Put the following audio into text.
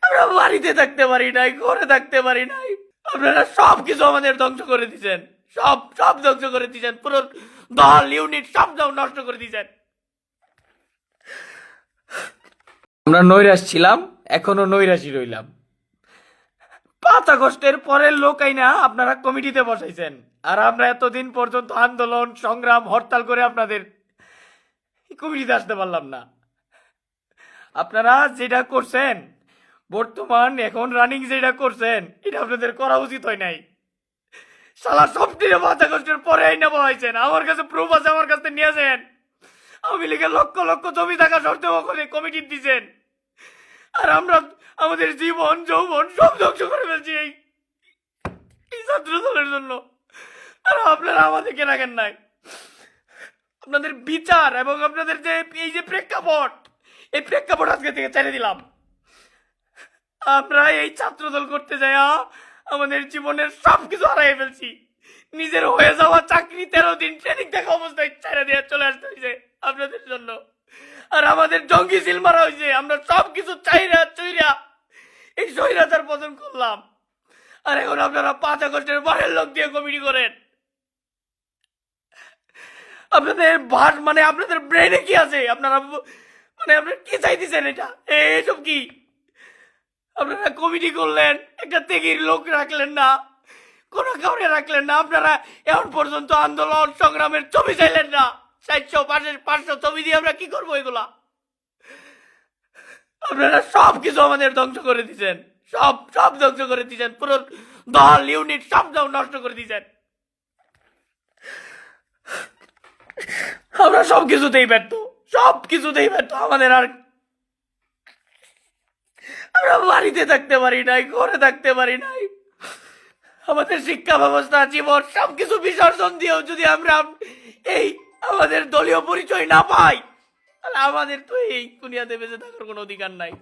আমরা বাড়িতে থাকতে পারি নাই, ঘরে থাকতে পারি নাই। আপনারা সবকিছু আমাদের ধ্বংস করে দিচ্ছেন, সব সব ধ্বংস করে দিচ্ছেন, পুরো দল ইউনিট সব নষ্ট করে দিচ্ছেন। আমরা নৈরাশ ছিলাম, এখনো নৈরাশই রইলাম। 5 আগস্টের পরের লোক আইনা আপনারা কমিটিতে বসাইছেন, আর আমরা এতদিন পর্যন্ত আন্দোলন সংগ্রাম হরতাল করে আপনাদের কমিটিতে আসতে পারলাম না। আপনারা যেটা করছেন বর্তমান এখন রানিং যেটা করছেন এটা আপনাদের করা উচিত হয় নাই। শালা সব দিনে 5 আগস্টের পরে আইনা বসাইছেন, আমার কাছে প্রুফ আছে, আমার কাছে নিয়েছেন। আওয়ামী লীগের লক্ষ লক্ষ জমি থাকা সত্ত্বেও কমিটি দিচ্ছেন, আর আমরা আমাদের জীবন যৌবন সব ধ্বংস করে ফেলছি এই ছাত্র দলের জন্য। আর আপনারা আমাদেরকে রাখেন নাই। আপনাদের বিচার এবং আপনাদের যে এই যে প্রেক্ষাপট, এই প্রেক্ষাপট আজকে থেকে ছেড়ে দিলাম। আমরা এই ছাত্র দল করতে যাই আমাদের জীবনের সবকিছু হারাই ফেলছি। নিজের হয়ে যাওয়া চাকরি 13 দিন ট্রেনিং দেখা অবস্থায় ছেড়ে দিয়ে চলে আসতে হয়েছে আপনাদের জন্য। আর আমাদের জঙ্গি সিল মারা হয়েছে, আমরা সবকিছু চাইরা চইরা এই স্বৈরাচার পতন করলাম। আর এখন আপনারা 5 আগস্টের পরের লোক দিয়ে কমিটি করেন। আপনাদের ভাট মানে আপনাদের ব্রেনে কি আছে? আপনারা মানে আপনারা কি চাইতেছেন? এটা এইসব কি? আপনারা কমিটি করলেন, একটা তেগির লোক রাখলেন না, কোনো কাউরে রাখলেন না। আপনারা এখন পর্যন্ত আন্দোলন সংগ্রামের ছবি চাইলেন না। 400-500 ছবি দিয়ে আমরা কি করবো এগুলা? আপনারা সবকিছু আমাদের ধ্বংস করে দিচ্ছেন, সব সব ধ্বংস করে দিচ্ছেন, পুরো দল ইউনিট সব নষ্ট করে দিচ্ছেন। আমরা সবকিছুতেই ব্যর্থ, সবকিছুতেই ব্যর্থ। আমাদের আর আমরা বাড়িতে থাকতে পারি নাই, ঘরে থাকতে পারি নাই। আমাদের শিক্ষা ব্যবস্থা, জীবন সবকিছু বিসর্জন দিয়েও যদি আমরা এই আমাদের দলীয় পরিচয় না পাই, তাহলে আমাদের তো এই দুনিয়াতে বেঁচে থাকার কোনো অধিকার নাই।